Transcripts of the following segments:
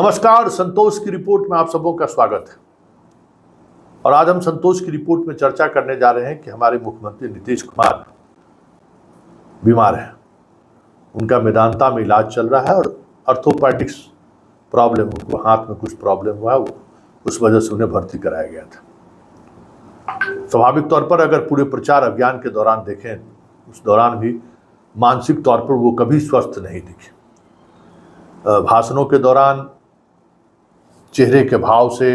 नमस्कार, संतोष की रिपोर्ट में आप सबों का स्वागत है। और आज हम संतोष की रिपोर्ट में चर्चा करने जा रहे हैं कि हमारे मुख्यमंत्री नीतीश कुमार बीमार हैं। उनका मेदांता में इलाज चल रहा है और अर्थोपेडिक्स प्रॉब्लम, उनको हाथ में कुछ प्रॉब्लम हुआ, उस वजह से उन्हें भर्ती कराया गया था। स्वाभाविक तौर पर अगर पूरे प्रचार अभियान के दौरान देखें, उस दौरान भी मानसिक तौर पर वो कभी स्वस्थ नहीं दिखे। भाषणों के दौरान चेहरे के भाव से,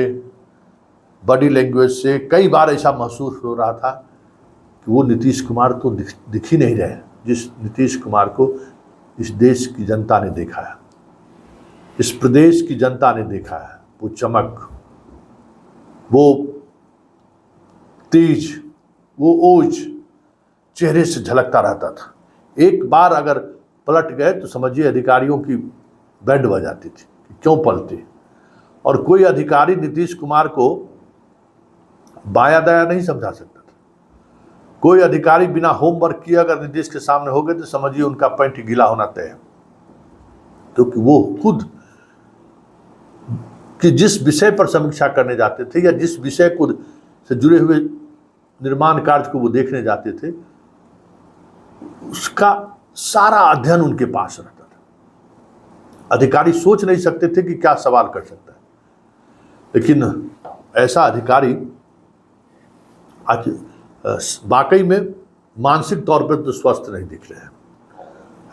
बॉडी लैंग्वेज से कई बार ऐसा महसूस हो रहा था कि वो नीतीश कुमार तो दिख ही नहीं रहे, जिस नीतीश कुमार को इस देश की जनता ने देखा है, इस प्रदेश की जनता ने देखा है। वो चमक, वो तेज, वो ओज चेहरे से झलकता रहता था। एक बार अगर पलट गए तो समझिए अधिकारियों की बैंड बजाती थी कि क्यों पलटे। और कोई अधिकारी नीतीश कुमार को बाया दाया नहीं समझा सकता था। कोई अधिकारी बिना होमवर्क किए अगर नीतीश के सामने हो गए तो समझिए उनका पैंट गीला होना तय है, क्योंकि वो खुद कि जिस विषय पर समीक्षा करने जाते थे या जिस विषय को से जुड़े हुए निर्माण कार्य को वो देखने जाते थे, उसका सारा अध्ययन उनके पास रहता था। अधिकारी सोच नहीं सकते थे कि क्या सवाल कर सकता है, लेकिन ऐसा अधिकारी आज वाकई में मानसिक तौर पर तो स्वस्थ नहीं दिख रहे हैं।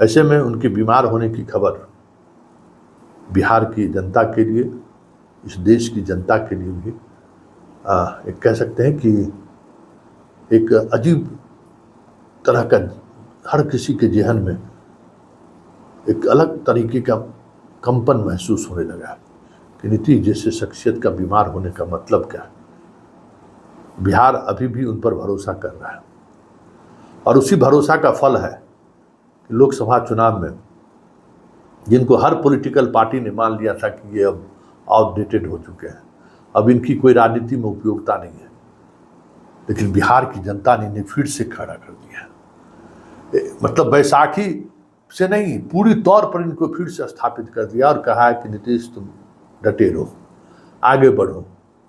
ऐसे में उनके बीमार होने की खबर बिहार की जनता के लिए, इस देश की जनता के लिए भी एक कह सकते हैं कि एक अजीब तरह का हर किसी के जेहन में एक अलग तरीके का कंपन महसूस होने लगा है कि नीतीश जैसे शख्सियत का बीमार होने का मतलब क्या है। बिहार अभी भी उन पर भरोसा कर रहा है और उसी भरोसा का फल है कि लोकसभा चुनाव में जिनको हर पॉलिटिकल पार्टी ने मान लिया था कि ये अब आउटडेटेड हो चुके हैं, अब इनकी कोई राजनीति में उपयोगिता नहीं है, लेकिन बिहार की जनता ने इन्हें फिर से खड़ा कर दिया है। मतलब बैसाखी से नहीं, पूरी तौर पर इनको फिर से स्थापित कर दिया और कहा है कि नीतीश तुम डटे रहो, आगे बढ़ो,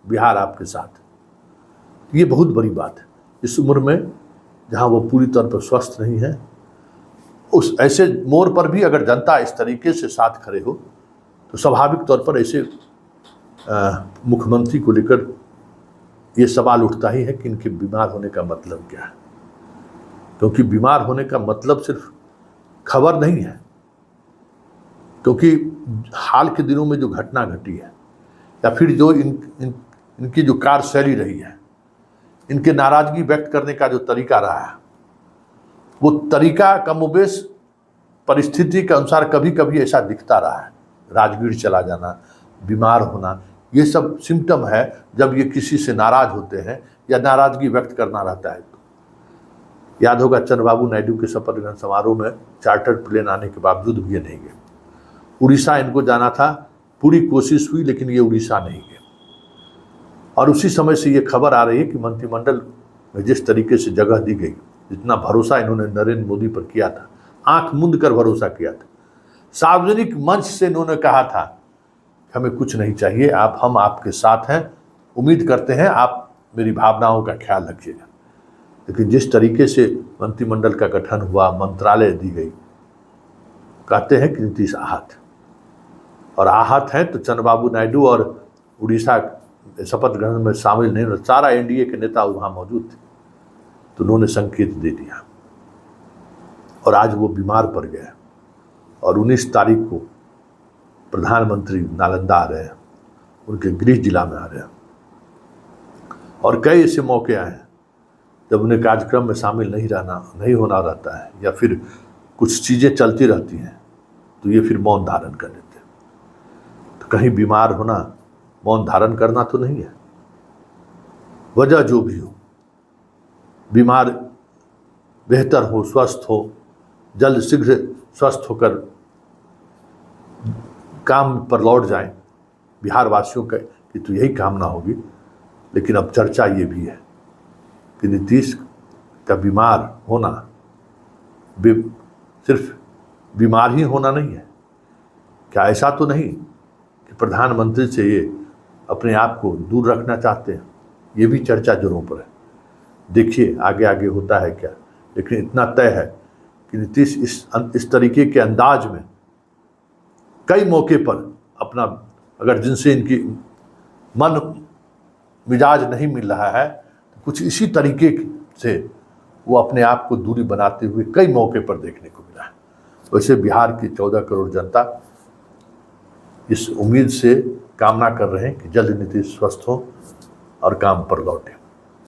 बिहार आपके साथ। ये बहुत बड़ी बात है इस उम्र में जहां वो पूरी तौर पर स्वस्थ नहीं है। उस ऐसे मोड़ पर भी अगर जनता इस तरीके से साथ खड़े हो तो स्वाभाविक तौर पर ऐसे मुख्यमंत्री को लेकर ये सवाल उठता ही है कि इनके बीमार होने का मतलब क्या है। क्योंकि बीमार होने का मतलब सिर्फ खबर नहीं है, क्योंकि हाल के दिनों में जो घटना घटी है या फिर जो इनकी जो कार्यशैली रही है, इनके नाराजगी व्यक्त करने का जो तरीका रहा है, वो तरीका कमोबेश परिस्थिति के अनुसार कभी कभी ऐसा दिखता रहा है। राजगीर चला जाना, बीमार होना, ये सब सिम्टम है जब ये किसी से नाराज होते हैं या नाराजगी व्यक्त करना रहता है। याद होगा चंद्रबाबू नायडू के शपथ ग्रहण समारोह में चार्टर्ड प्लेन आने के बावजूद भी ये नहीं गए। उड़ीसा इनको जाना था, पूरी कोशिश हुई, लेकिन ये उड़ीसा नहीं गए। और उसी समय से ये खबर आ रही है कि मंत्रिमंडल में जिस तरीके से जगह दी गई, जितना भरोसा इन्होंने नरेंद्र मोदी पर किया था, आंख मूंद कर भरोसा किया था, सार्वजनिक मंच से इन्होंने कहा था हमें कुछ नहीं चाहिए, हम आपके साथ हैं, उम्मीद करते हैं आप मेरी भावनाओं का ख्याल रखिएगा। लेकिन जिस तरीके से मंत्रिमंडल का गठन हुआ, मंत्रालय दी गई, कहते हैं कि नीतीश आहत, और आहत हैं तो चंद्रबाबू नायडू और उड़ीसा शपथ ग्रहण में शामिल नहीं, सारा एनडीए के नेता वहाँ मौजूद थे, तो उन्होंने संकेत दे दिया और आज वो बीमार पड़ गए। और 19 तारीख को प्रधानमंत्री नालंदा आ रहे हैं, उनके गृह जिला में आ रहे हैं, और कई ऐसे मौके आए हैं जब उन्हें कार्यक्रम में शामिल नहीं होना रहता है या फिर कुछ चीज़ें चलती रहती हैं तो ये फिर मौन धारण कर लेते हैं। तो कहीं बीमार होना मौन धारण करना तो नहीं है। वजह जो भी हो, बीमार बेहतर हो, स्वस्थ हो, जल्द शीघ्र स्वस्थ होकर काम पर लौट जाएं, बिहार वासियों की तो यही कामना होगी। लेकिन अब चर्चा ये भी है कि नीतीश का बीमार होना सिर्फ बीमार ही होना नहीं है। क्या ऐसा तो नहीं कि कि प्रधानमंत्री से ये अपने आप को दूर रखना चाहते हैं, ये भी चर्चा जोरों पर है। देखिए आगे आगे होता है क्या, लेकिन इतना तय है कि नीतीश इस तरीके के अंदाज में कई मौके पर अपना, अगर जिनसे इनकी मन मिजाज नहीं मिल रहा है तो कुछ इसी तरीके से वो अपने आप को दूरी बनाते हुए कई मौके पर देखने को मिला है। वैसे बिहार की 14 करोड़ जनता इस उम्मीद से कामना कर रहे हैं कि जल्द नीतीश स्वस्थ हो और काम पर लौटे।